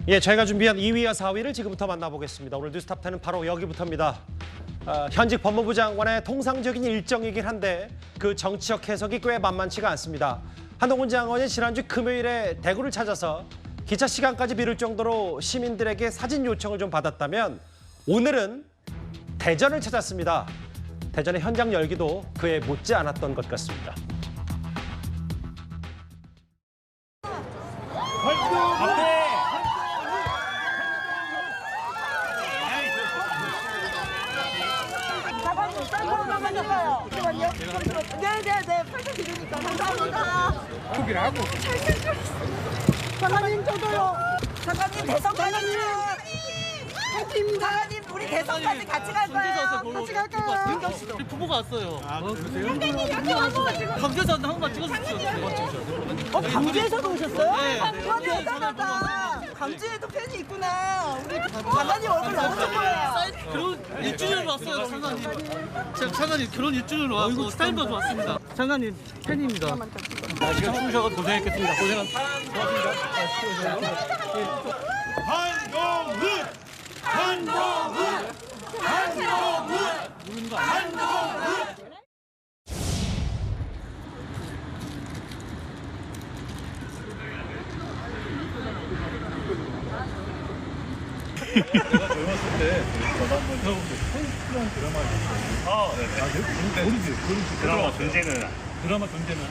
예, 저희가 준비한 2위와 4위를 지금부터 만나보겠습니다. 오늘 뉴스탑10은 바로 여기부터입니다. 현직 법무부 장관의 통상적인 일정이긴 한데 그 정치적 해석이 꽤 만만치가 않습니다. 한동훈 장관이 지난주 금요일에 대구를 찾아서 기차 시간까지 미룰 정도로 시민들에게 사진 요청을 좀 받았다면 오늘은 대전을 찾았습니다. 대전의 현장 열기도 그에 못지 않았던 것 같습니다. 네네네, 팔도 드리니까 감사합니다. 포기를 하고. 장관님 저도요. 장관님 대선까지. 장관님 우리 대선까지 같이 갈 거예요. 같이 갈까요? 우리 부부가 왔어요. 장관님 여기 와서 지금. 광주에서 한 번만 찍어주세요. 광주에서도 오셨어요? 네. 와 대단하다. 광주에도 팬이 있구나. 우리 장관님 얼굴 너무 좋아요. 결혼 1주년으로 왔어요, 장관님. 제가 장관님 결혼 1주년으로 와서 사인 받으러 왔습니다. 장관님 팬입니다. 시간 주셔서 고생했겠습니다. 고생한. 한동훈! 한동훈! 한동훈! 한동훈! 내가 젊었을 때 저도 한번 들어본데 펑크란 드라마가 있었어요. 네. 모르지. 드라마 존재는 드라마 존재는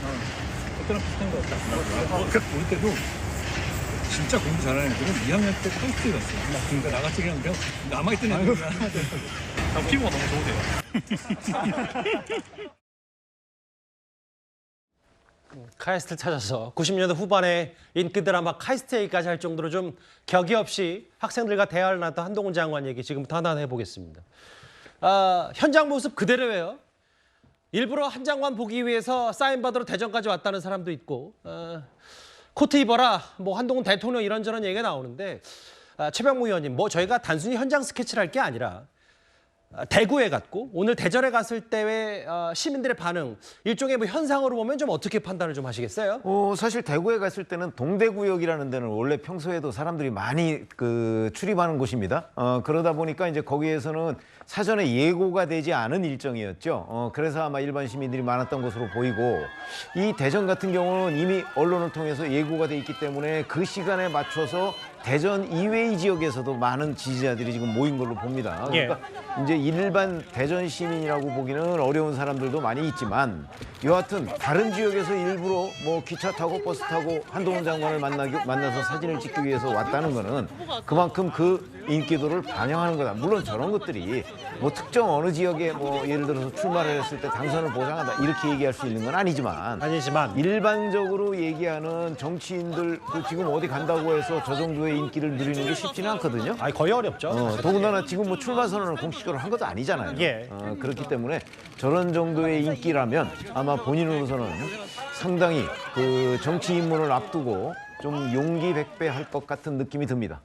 그때랑 비슷한 것 같다. 우리 때도 진짜 공부 잘하는 애들은 2학년 때 펑크에 갔어요. 그러니까 나같이 그냥 남아있던 애들은 피부가 너무 좋으세요. 카이스트를 찾아서 90년대 후반에 인기 드라마 카이스트 얘기까지 할 정도로 좀 격이 없이 학생들과 대화를 나눴던 한동훈 장관 얘기 지금부터 하나 해보겠습니다. 현장 모습 그대로예요. 일부러 한 장관 보기 위해서 사인 받으러 대전까지 왔다는 사람도 있고 코트 입어라, 뭐 한동훈 대통령 이런저런 얘기가 나오는데 최병무 의원님, 뭐 저희가 단순히 현장 스케치를 할 게 아니라 대구에 갔고 오늘 대전에 갔을 때의 시민들의 반응, 일종의 뭐 현상으로 보면 좀 어떻게 판단을 좀 하시겠어요? 사실 대구에 갔을 때는 동대구역이라는 데는 원래 평소에도 사람들이 많이 출입하는 곳입니다. 그러다 보니까 이제 거기에서는 사전에 예고가 되지 않은 일정이었죠. 그래서 아마 일반 시민들이 많았던 것으로 보이고, 이 대전 같은 경우는 이미 언론을 통해서 예고가 돼 있기 때문에 그 시간에 맞춰서 대전 이외의 지역에서도 많은 지지자들이 지금 모인 걸로 봅니다. 그러니까 이제 일반 대전 시민이라고 보기는 어려운 사람들도 많이 있지만, 여하튼 다른 지역에서 일부러 뭐 기차 타고 버스 타고 한동훈 장관을 만나서 사진을 찍기 위해서 왔다는 거는 그만큼 그 인기도를 반영하는 거다. 물론 저런 것들이 뭐 특정 어느 지역에 뭐 예를 들어서 출마를 했을 때 당선을 보장한다 이렇게 얘기할 수 있는 건 아니지만 일반적으로 얘기하는 정치인들 지금 어디 간다고 해서 저 정도의 인기를 누리는 게 쉽지는 않거든요. 거의 어렵죠. 더군다나 지금 뭐 출마 선언을 공식적으로 한 것도 아니잖아요. 예. 그렇기 때문에 저런 정도의 인기라면 아마 본인으로서는 상당히 그 정치 입문을 앞두고 좀 용기 백배할 것 같은 느낌이 듭니다.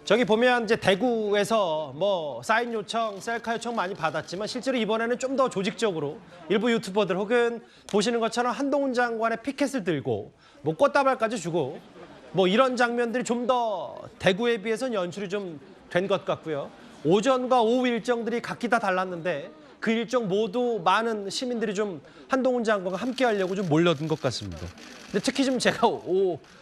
저기 보면 이제 대구에서 뭐 사인 요청, 셀카 요청 많이 받았지만 실제로 이번에는 좀 더 조직적으로 일부 유튜버들 혹은 보시는 것처럼 한동훈 장관의 피켓을 들고 뭐 꽃다발까지 주고 뭐 이런 장면들이 좀 더 대구에 비해서는 연출이 좀 된 것 같고요. 오전과 오후 일정들이 각기 다 달랐는데 그 일정 모두 많은 시민들이 좀 한동훈 장관과 함께 하려고 좀 몰려든 것 같습니다. 근데 특히 좀 제가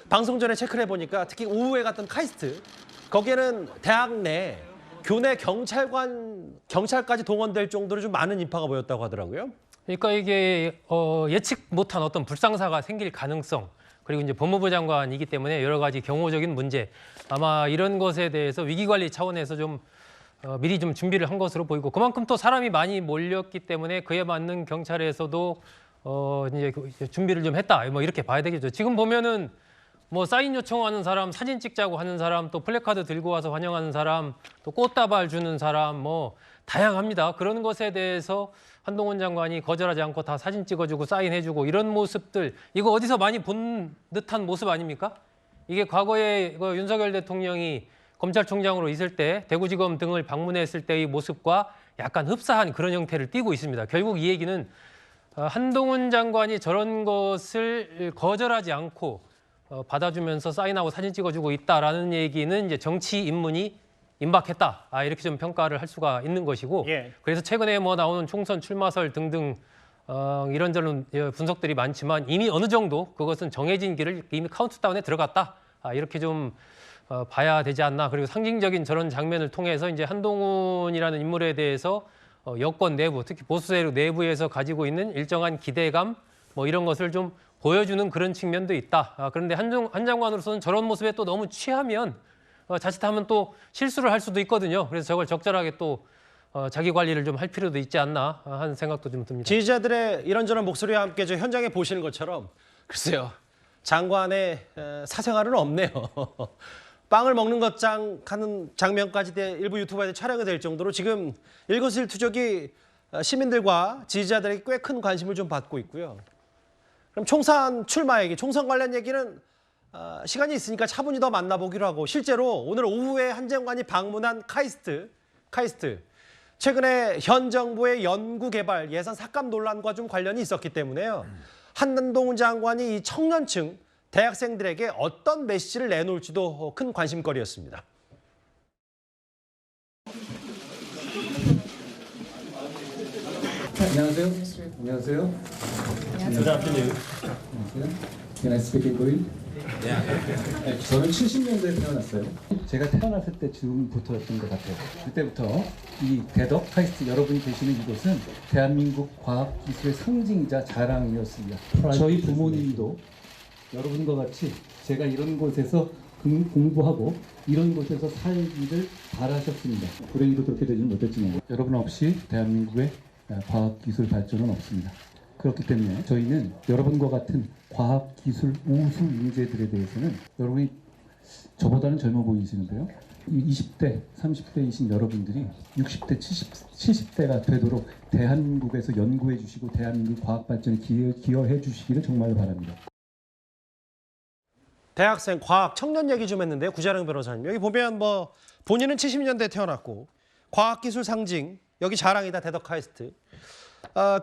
방송 전에 체크를 해보니까 특히 오후에 갔던 카이스트, 거기에는 대학 내 교내 경찰까지 동원될 정도로 좀 많은 인파가 보였다고 하더라고요. 그러니까 이게 예측 못한 어떤 불상사가 생길 가능성, 그리고 이제 법무부 장관이기 때문에 여러 가지 경호적인 문제, 아마 이런 것에 대해서 위기관리 차원에서 좀 미리 좀 준비를 한 것으로 보이고, 그만큼 또 사람이 많이 몰렸기 때문에 그에 맞는 경찰에서도 이제 준비를 좀 했다, 뭐 이렇게 봐야 되겠죠. 지금 보면은 뭐 사인 요청하는 사람, 사진 찍자고 하는 사람, 또 플래카드 들고 와서 환영하는 사람, 또 꽃다발 주는 사람, 뭐 다양합니다. 그런 것에 대해서 한동훈 장관이 거절하지 않고 다 사진 찍어주고 사인해주고 이런 모습들, 이거 어디서 많이 본 듯한 모습 아닙니까? 이게 과거에 윤석열 대통령이 검찰총장으로 있을 때 대구지검 등을 방문했을 때의 모습과 약간 흡사한 그런 형태를 띠고 있습니다. 결국 이 얘기는 한동훈 장관이 저런 것을 거절하지 않고 받아주면서 사인하고 사진 찍어주고 있다라는 얘기는 이제 정치 입문이 임박했다. 이렇게 좀 평가를 할 수가 있는 것이고 예. 그래서 최근에 뭐 나오는 총선 출마설 등등 이런저런 분석들이 많지만 이미 어느 정도 그것은 정해진 길을 이미 카운트다운에 들어갔다. 이렇게 좀 봐야 되지 않나. 그리고 상징적인 저런 장면을 통해서 이제 한동훈이라는 인물에 대해서 여권 내부, 특히 보수 세력 내부에서 가지고 있는 일정한 기대감 뭐 이런 것을 좀 보여주는 그런 측면도 있다. 그런데 한 장관으로서는 저런 모습에 또 너무 취하면 자칫하면 또 실수를 할 수도 있거든요. 그래서 저걸 적절하게 또 자기 관리를 좀 할 필요도 있지 않나 하는 생각도 좀 듭니다. 지지자들의 이런저런 목소리와 함께 저 현장에 보시는 것처럼 글쎄요. 장관의 사생활은 없네요. 빵을 먹는 것장 하는 장면까지 일부 유튜버에 촬영이 될 정도로 지금 일거수일투족이 시민들과 지지자들에게 꽤 큰 관심을 좀 받고 있고요. 그럼 총선 출마 얘기, 총선 관련 얘기는 시간이 있으니까 차분히 더 만나보기로 하고 실제로 오늘 오후에 한 장관이 방문한 카이스트 최근에 현 정부의 연구개발 예산 삭감 논란과 좀 관련이 있었기 때문에요. 한동훈 장관이 이 청년층 대학생들에게 어떤 메시지를 내놓을지도 큰 관심거리였습니다. 안녕하세요. 안녕하세요. Good afternoon. Can I speak in Korean? 네, 저는 70년대에 태어났어요. 제가 태어났을 때쯤부터였던 것 같아요. 그때부터 이 대덕 카이스트 여러분이 계시는 이곳은 대한민국 과학기술의 상징이자 자랑이었습니다. 저희 부모님도 여러분과 같이 제가 이런 곳에서 공부하고 이런 곳에서 살기를 바라셨습니다. 불행히도 그렇게 되지는 못했지만 여러분 없이 대한민국의 과학기술 발전은 없습니다. 그렇기 때문에 저희는 여러분과 같은 과학기술 우수 인재들에 대해서는 여러분이 저보다는 젊어 보이시는데요. 20대, 30대이신 여러분들이 60대, 70대가 되도록 대한민국에서 연구해 주시고 대한민국 과학 발전에 기여해 주시기를 정말로 바랍니다. 대학생 과학 청년 얘기 좀 했는데요. 구자령 변호사님. 여기 보면 뭐 본인은 70년대에 태어났고 과학기술 상징, 여기 자랑이다 대덕 카이스트.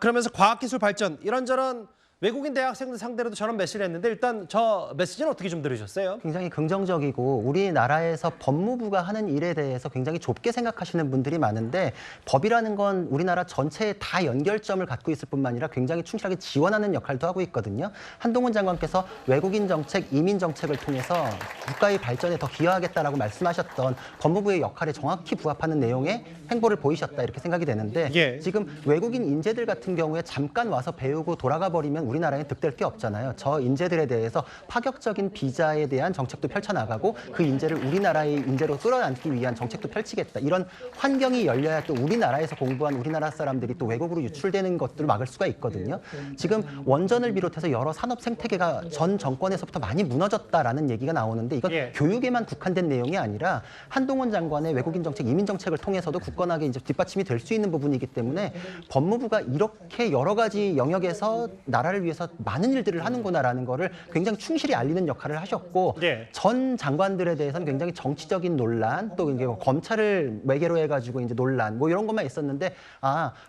그러면서 과학기술 발전 이런저런 외국인 대학생들 상대로도 저런 메시지를 했는데 일단 저 메시지는 어떻게 좀 들으셨어요? 굉장히 긍정적이고 우리나라에서 법무부가 하는 일에 대해서 굉장히 좁게 생각하시는 분들이 많은데 법이라는 건 우리나라 전체에 다 연결점을 갖고 있을 뿐만 아니라 굉장히 충실하게 지원하는 역할도 하고 있거든요. 한동훈 장관께서 외국인 정책, 이민 정책을 통해서 국가의 발전에 더 기여하겠다라고 말씀하셨던 법무부의 역할에 정확히 부합하는 내용의 행보를 보이셨다 이렇게 생각이 되는데 예. 지금 외국인 인재들 같은 경우에 잠깐 와서 배우고 돌아가 버리면 우리나라에 득될 게 없잖아요. 저 인재들에 대해서 파격적인 비자에 대한 정책도 펼쳐나가고 그 인재를 우리나라의 인재로 끌어안기 위한 정책도 펼치겠다. 이런 환경이 열려야 또 우리나라에서 공부한 우리나라 사람들이 또 외국으로 유출되는 것들을 막을 수가 있거든요. 지금 원전을 비롯해서 여러 산업 생태계가 전 정권에서부터 많이 무너졌다라는 얘기가 나오는데 이건 예. 교육에만 국한된 내용이 아니라 한동훈 장관의 외국인 정책, 이민 정책을 통해서도 굳건하게 이제 뒷받침이 될 수 있는 부분이기 때문에 법무부가 이렇게 여러 가지 영역에서 나라를 위해서 많은 일들을 하는구나라는 거를 굉장히 충실히 알리는 역할을 하셨고 예. 전 장관들에 대해서는 굉장히 정치적인 논란 또 이게 검찰을 매개로 해가지고 이제 논란 뭐 이런 것만 있었는데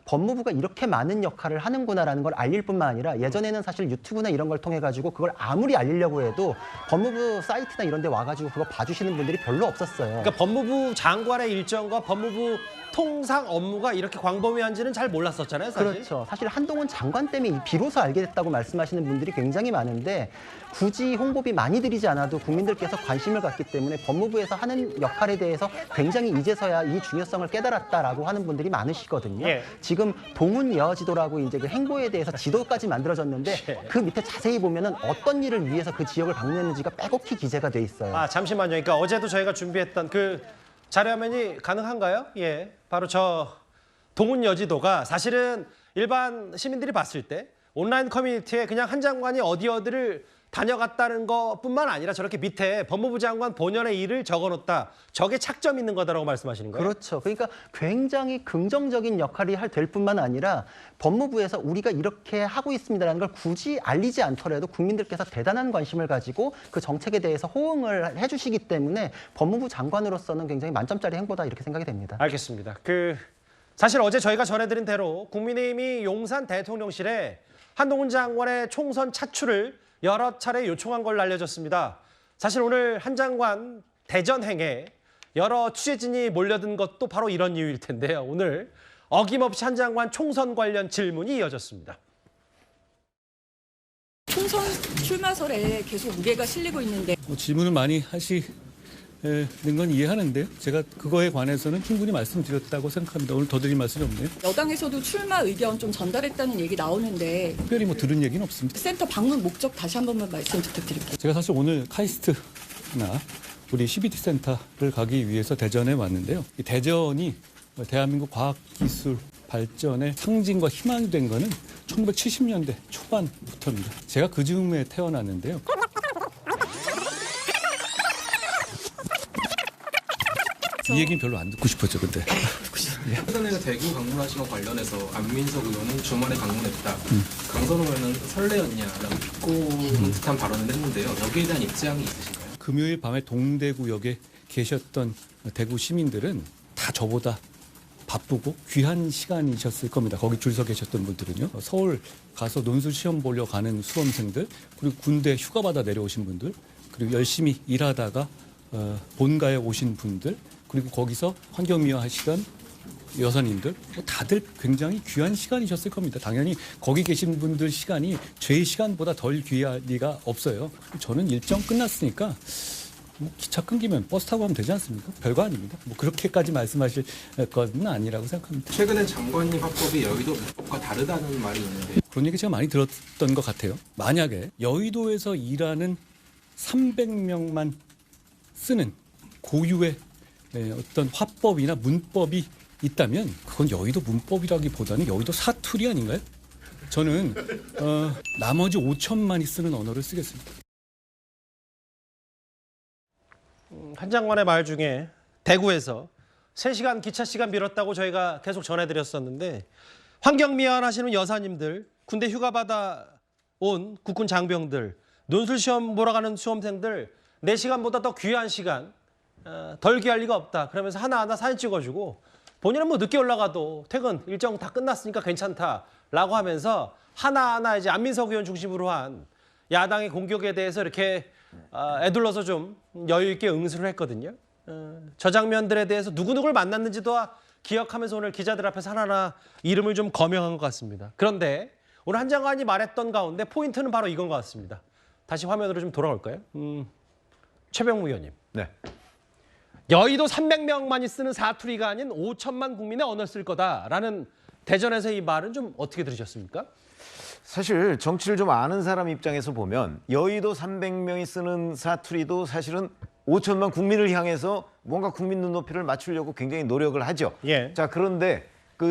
법무부가 이렇게 많은 역할을 하는구나라는 걸 알릴 뿐만 아니라 예전에는 사실 유튜브나 이런 걸 통해 가지고 그걸 아무리 알리려고 해도 법무부 사이트나 이런 데 와가지고 그거 봐주시는 분들이 별로 없었어요. 그러니까 법무부 장관의 일정과 법무부 통상 업무가 이렇게 광범위한지는 잘 몰랐었잖아요, 사실. 그렇죠. 사실 한동훈 장관 때문에 비로소 알게 됐다고 말씀하시는 분들이 굉장히 많은데 굳이 홍보비 많이 들이지 않아도 국민들께서 관심을 갖기 때문에 법무부에서 하는 역할에 대해서 굉장히 이제서야 이 중요성을 깨달았다라고 하는 분들이 많으시거든요. 예. 지금 동훈 여지도라고 이제 그 행보에 대해서 지도까지 만들어졌는데 그 밑에 자세히 보면은 어떤 일을 위해서 그 지역을 방문했는지가 빼곡히 기재가 돼 있어요. 잠시만요. 그러니까 어제도 저희가 준비했던 그 자료화면이 가능한가요? 예, 바로 저 동훈 여지도가 사실은 일반 시민들이 봤을 때 온라인 커뮤니티에 그냥 한 장관이 어디를 다녀갔다는 것뿐만 아니라 저렇게 밑에 법무부 장관 본연의 일을 적어놓다. 저게 착점 있는 거다라고 말씀하시는 거예요? 그렇죠. 그러니까 굉장히 긍정적인 역할이 될 뿐만 아니라 법무부에서 우리가 이렇게 하고 있습니다라는 걸 굳이 알리지 않더라도 국민들께서 대단한 관심을 가지고 그 정책에 대해서 호응을 해주시기 때문에 법무부 장관으로서는 굉장히 만점짜리 행보다 이렇게 생각이 됩니다. 알겠습니다. 사실 어제 저희가 전해드린 대로 국민의힘이 용산 대통령실에 한동훈 장관의 총선 차출을 여러 차례 요청한 걸로 알려졌습니다. 사실 오늘 한 장관 대전행에 여러 취재진이 몰려든 것도 바로 이런 이유일 텐데요. 오늘 어김없이 한 장관 총선 관련 질문이 이어졌습니다. 총선 출마설에 계속 무게가 실리고 있는데 질문을 많이 하시는 건 이해하는데요. 제가 그거에 관해서는 충분히 말씀드렸다고 생각합니다. 오늘 더 드릴 말씀이 없네요. 여당에서도 출마 의견 좀 전달했다는 얘기 나오는데 특별히 뭐 들은 얘기는 없습니다. 센터 방문 목적 다시 한 번만 말씀 부탁드릴게요. 제가 사실 오늘 카이스트나 우리 CBT 센터를 가기 위해서 대전에 왔는데요. 이 대전이 대한민국 과학기술 발전의 상징과 희망이 된 거는 1970년대 초반부터입니다. 제가 그 즈음에 태어났는데요. 이 얘기는 별로 안 듣고 싶었죠, 근데. 최근에 대구 방문하신 것 관련해서 안민석 의원은 주말에 방문했다. 강선호 의원은 설레였냐라고 비꼬는 듯한 발언을 했는데요. 여기에 대한 입장이 있으신가요? 금요일 밤에 동대구역에 계셨던 대구 시민들은 다 저보다 바쁘고 귀한 시간이셨을 겁니다. 거기 줄 서 계셨던 분들은요. 서울 가서 논술 시험 보려 가는 수험생들, 그리고 군대 휴가 받아 내려오신 분들, 그리고 열심히 일하다가 본가에 오신 분들, 그리고 거기서 환경미화 하시던 여사님들, 다들 굉장히 귀한 시간이셨을 겁니다. 당연히 거기 계신 분들 시간이 제 시간보다 덜 귀할 리가 없어요. 저는 일정 끝났으니까 뭐 기차 끊기면 버스 타고 가면 되지 않습니까? 별거 아닙니다. 뭐 그렇게까지 말씀하실 건 아니라고 생각합니다. 최근에 장관님 화법이 여의도 문법과 다르다는 말이 있는데 그런 얘기 제가 많이 들었던 것 같아요. 만약에 여의도에서 일하는 300명만 쓰는 고유의 어떤 화법이나 문법이 있다면 그건 여의도 문법이라기보다는 여의도 사투리 아닌가요? 저는 나머지 5천만이 쓰는 언어를 쓰겠습니다. 한 장관의 말 중에 대구에서 3시간 기차 시간 빌었다고 저희가 계속 전해드렸었는데 환경미화 하시는 여사님들, 군대 휴가 받아 온 국군 장병들, 논술 시험 보러 가는 수험생들 4시간보다 더 귀한 시간, 덜 귀할 리가 없다. 그러면서 하나하나 사진 찍어주고 본인은 뭐 늦게 올라가도 퇴근 일정 다 끝났으니까 괜찮다라고 하면서 하나하나 이제 안민석 의원 중심으로 한 야당의 공격에 대해서 이렇게 애둘러서 좀 여유 있게 응수를 했거든요. 저 장면들에 대해서 누구누구를 만났는지도 기억하면서 오늘 기자들 앞에서 하나하나 이름을 좀 거명한 것 같습니다. 그런데 오늘 한 장관이 말했던 가운데 포인트는 바로 이건 것 같습니다. 다시 화면으로 좀 돌아올까요? 최병무 의원님. 네. 여의도 300명만이 쓰는 사투리가 아닌 5천만 국민의 언어를 쓸 거다라는 대전에서 이 말은 좀 어떻게 들으셨습니까? 사실 정치를 좀 아는 사람 입장에서 보면 여의도 300명이 쓰는 사투리도 사실은 5천만 국민을 향해서 뭔가 국민 눈높이를 맞추려고 굉장히 노력을 하죠. 예. 자, 그런데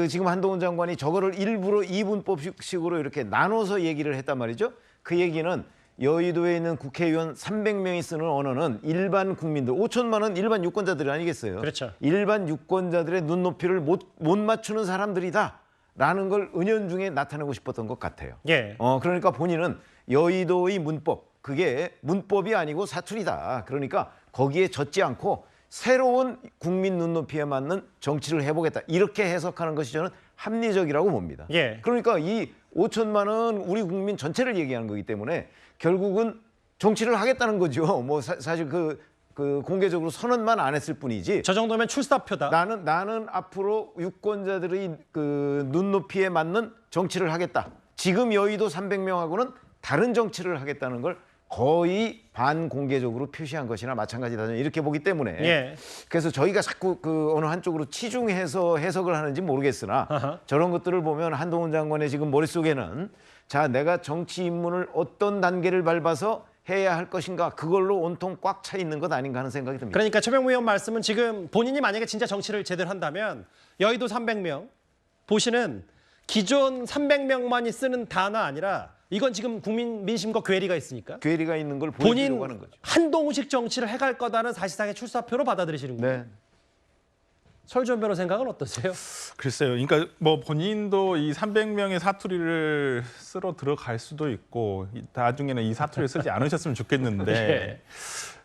지금 한동훈 장관이 저거를 일부러 이분법식으로 이렇게 나눠서 얘기를 했단 말이죠. 그 얘기는 여의도에 있는 국회의원 300명이 쓰는 언어는 일반 국민들, 5천만은 일반 유권자들이 아니겠어요. 그렇죠. 일반 유권자들의 눈높이를 못 맞추는 사람들이다라는 걸 은연중에 나타내고 싶었던 것 같아요. 예. 그러니까 본인은 여의도의 문법, 그게 문법이 아니고 사투리다. 그러니까 거기에 젖지 않고 새로운 국민 눈높이에 맞는 정치를 해보겠다. 이렇게 해석하는 것이 저는 합리적이라고 봅니다. 예. 그러니까 이 5천만은 우리 국민 전체를 얘기하는 거기 때문에 결국은 정치를 하겠다는 거죠. 뭐 사실 그 공개적으로 선언만 안 했을 뿐이지. 저 정도면 출사표다. 나는 앞으로 유권자들의 그 눈높이에 맞는 정치를 하겠다. 지금 여의도 300명하고는 다른 정치를 하겠다는 걸 거의 반공개적으로 표시한 것이나 마찬가지다. 이렇게 보기 때문에. 예. 그래서 저희가 자꾸 어느 한쪽으로 치중해서 해석을 하는지 모르겠으나 저런 것들을 보면 한동훈 장관의 지금 머릿속에는 자, 내가 정치 입문을 어떤 단계를 밟아서 해야 할 것인가, 그걸로 온통 꽉 차 있는 것 아닌가 하는 생각이 듭니다. 그러니까 최병무 의원 말씀은 지금 본인이 만약에 진짜 정치를 제대로 한다면 여의도 300명 보시는 기존 300명만이 쓰는 단어 아니라 이건 지금 국민 민심과 괴리가 있으니까 괴리가 있는 걸 보여주려고 하는 거죠. 한동훈식 정치를 해갈 거다는 사실상의 출사표로 받아들이시는 거예요. 네. 설주원 변호 생각은 어떠세요? 글쎄요. 그러니까 뭐 본인도 이 300명의 사투리를 쓰러 들어갈 수도 있고 나중에는 이 사투리를 쓰지 않으셨으면 좋겠는데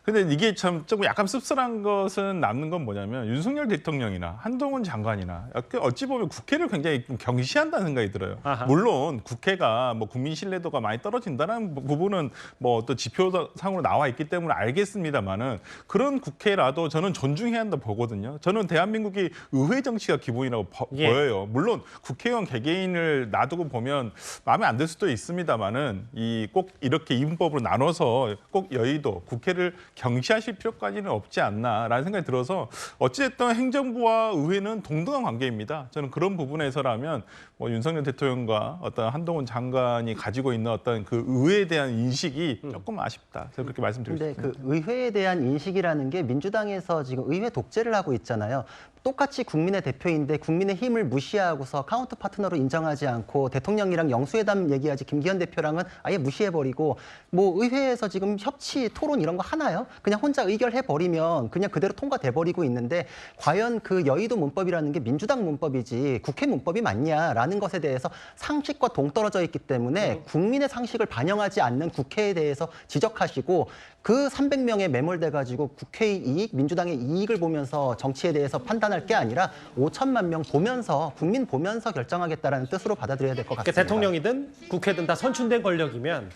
근데 이게 참 조금 약간 씁쓸한 것은 남는 건 뭐냐면 윤석열 대통령이나 한동훈 장관이나 어찌 보면 국회를 굉장히 경시한다는 생각이 들어요. 아하. 물론 국회가 뭐 국민 신뢰도가 많이 떨어진다는 부분은 뭐 또 지표상으로 나와 있기 때문에 알겠습니다만은 그런 국회라도 저는 존중해야 한다 보거든요. 저는 대한민국이 의회 정치가 기본이라고 예. 보여요. 물론 국회의원 개개인을 놔두고 보면 마음에 안 들 수도 있습니다만은 이 꼭 이렇게 이분법으로 나눠서 꼭 여의도 국회를 경시하실 필요까지는 없지 않나라는 생각이 들어서 어찌됐든 행정부와 의회는 동등한 관계입니다. 저는 그런 부분에서라면 뭐 윤석열 대통령과 어떤 한동훈 장관이 가지고 있는 어떤 그 의회에 대한 인식이 조금 아쉽다. 제가 그렇게 말씀드리고 근데 싶습니다. 그 의회에 대한 인식이라는 게 민주당에서 지금 의회 독재를 하고 있잖아요. 똑같이 국민의 대표인데 국민의 힘을 무시하고서 카운터 파트너로 인정하지 않고 대통령이랑 영수회담 얘기하지 김기현 대표랑은 아예 무시해버리고 뭐 의회에서 지금 협치, 토론 이런 거 하나요? 그냥 혼자 의결해버리면 그냥 그대로 통과돼버리고 있는데 과연 그 여의도 문법이라는 게 민주당 문법이지 국회 문법이 맞냐라는 것에 대해서 상식과 동떨어져 있기 때문에 국민의 상식을 반영하지 않는 국회에 대해서 지적하시고 그 300명에 매몰돼가지고 국회의 이익, 민주당의 이익을 보면서 정치에 대해서 판단할 게 아니라 5천만 명 보면서 국민 보면서 결정하겠다라는 뜻으로 받아들여야 될 것 같습니다. 대통령이든 국회든 다 선출된 권력이면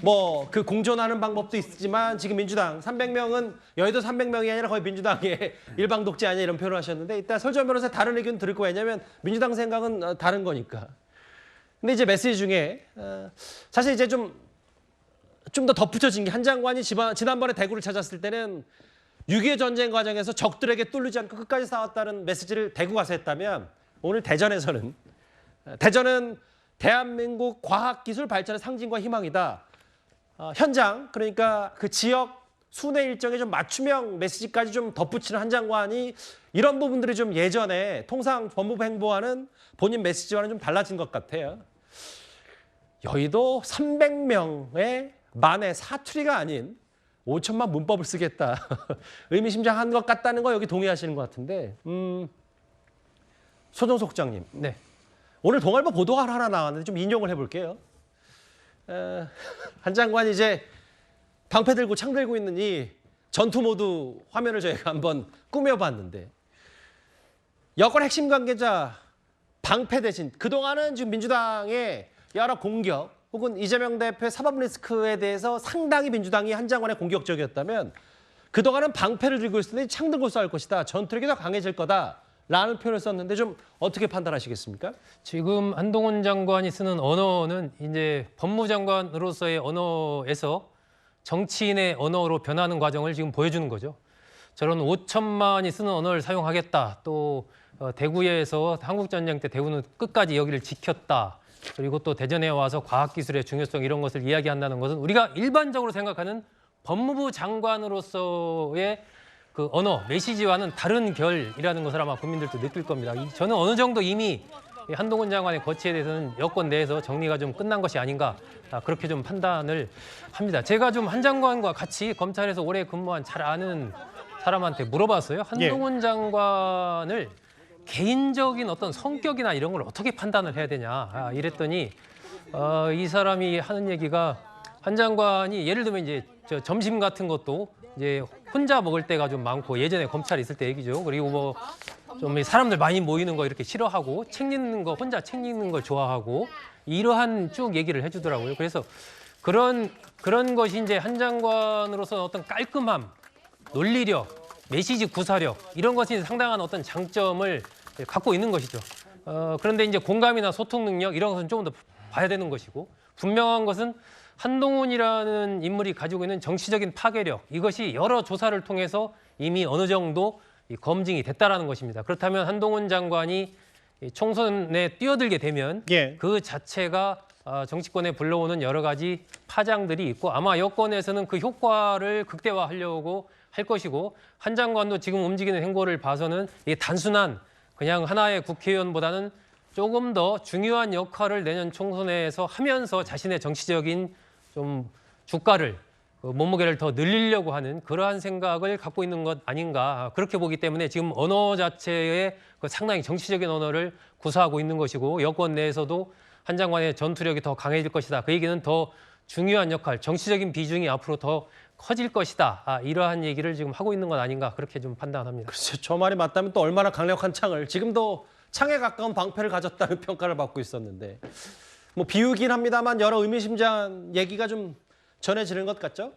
뭐 그 공존하는 방법도 있지만 지금 민주당 300명은 여의도 300명이 아니라 거의 민주당의 일방 독재 아니냐 이런 표현을 하셨는데 이따 설전 변호사 다른 의견 들을 거예요. 왜냐하면 민주당 생각은 다른 거니까. 근데 이제 메시지 중에 사실 이제 좀 더 덧붙여진 게 한 장관이 지난번에 대구를 찾았을 때는 6.25 전쟁 과정에서 적들에게 뚫리지 않고 끝까지 싸웠다는 메시지를 대구 가서 했다면 오늘 대전에서는 대전은 대한민국 과학기술 발전의 상징과 희망이다. 현장 그러니까 그 지역 순회 일정에 좀 맞춤형 메시지까지 좀 덧붙이는 한 장관이 이런 부분들이 좀 예전에 통상 법무부 행보하는 본인 메시지와는 좀 달라진 것 같아요. 여의도 300명의 만의 사투리가 아닌 5천만 문법을 쓰겠다. 의미심장한 것 같다는 거 여기 동의하시는 것 같은데 소정석 국장님. 네. 오늘 동아일보 보도가 하나 나왔는데 좀 인용을 해볼게요. 한 장관이 이제 방패 들고 창 들고 있는 이 전투 모드 화면을 저희가 한번 꾸며봤는데 여권 핵심 관계자 방패 대신 그동안은 지금 민주당의 여러 공격 혹은 이재명 대표의 사법 리스크에 대해서 상당히 민주당이 한 장관의 공격적이었다면 그동안은 방패를 들고 있었는데 창 들고 싸울 것이다. 전투력이 더 강해질 거다라는 표현을 썼는데 좀 어떻게 판단하시겠습니까? 지금 한동훈 장관이 쓰는 언어는 이제 법무장관으로서의 언어에서 정치인의 언어로 변하는 과정을 지금 보여주는 거죠. 저런 5천만이 쓰는 언어를 사용하겠다. 또 대구에서 한국전쟁 때 대구는 끝까지 여기를 지켰다. 그리고 또 대전에 와서 과학기술의 중요성 이런 것을 이야기한다는 것은 우리가 일반적으로 생각하는 법무부 장관으로서의 그 언어, 메시지와는 다른 결이라는 것을 아마 국민들도 느낄 겁니다. 저는 어느 정도 이미 한동훈 장관의 거취에 대해서는 여권 내에서 정리가 좀 끝난 것이 아닌가 그렇게 좀 판단을 합니다. 제가 좀 한 장관과 같이 검찰에서 오래 근무한 잘 아는 사람한테 물어봤어요. 한동훈 장관을 개인적인 어떤 성격이나 이런 걸 어떻게 판단을 해야 되냐 이랬더니 이 사람이 하는 얘기가 한 장관이 예를 들면 이제 점심 같은 것도 이제 혼자 먹을 때가 좀 많고 예전에 검찰에 있을 때 얘기죠. 그리고 뭐 좀 사람들 많이 모이는 거 이렇게 싫어하고 책 읽는 거 혼자 책 읽는 걸 좋아하고 이러한 쭉 얘기를 해주더라고요. 그래서 그런 것이 이제 한 장관으로서 어떤 깔끔함, 논리력, 메시지 구사력 이런 것이 상당한 어떤 장점을 갖고 있는 것이죠. 그런데 이제 공감이나 소통 능력 이런 것은 조금 더 봐야 되는 것이고 분명한 것은 한동훈이라는 인물이 가지고 있는 정치적인 파괴력 이것이 여러 조사를 통해서 이미 어느 정도 검증이 됐다라는 것입니다. 그렇다면 한동훈 장관이 총선에 뛰어들게 되면 그 자체가 정치권에 불러오는 여러 가지 파장들이 있고 아마 여권에서는 그 효과를 극대화하려고 할 것이고 한 장관도 지금 움직이는 행보를 봐서는 이게 단순한 그냥 하나의 국회의원보다는 조금 더 중요한 역할을 내년 총선에서 하면서 자신의 정치적인 좀 주가를 몸무게를 더 늘리려고 하는 그러한 생각을 갖고 있는 것 아닌가 그렇게 보기 때문에 지금 언어 자체에 상당히 정치적인 언어를 구사하고 있는 것이고 여권 내에서도 한 장관의 전투력이 더 강해질 것이다. 그 얘기는 더 중요한 역할, 정치적인 비중이 앞으로 더 커질 것이다. 이러한 얘기를 지금 하고 있는 건 아닌가 그렇게 좀 판단합니다. 글쎄, 저 말이 맞다면 또 얼마나 강력한 창을, 지금도 창에 가까운 방패를 가졌다는 평가를 받고 있었는데, 뭐 비유긴 합니다만 여러 의미심장한 얘기가 좀 전해지는 것 같죠?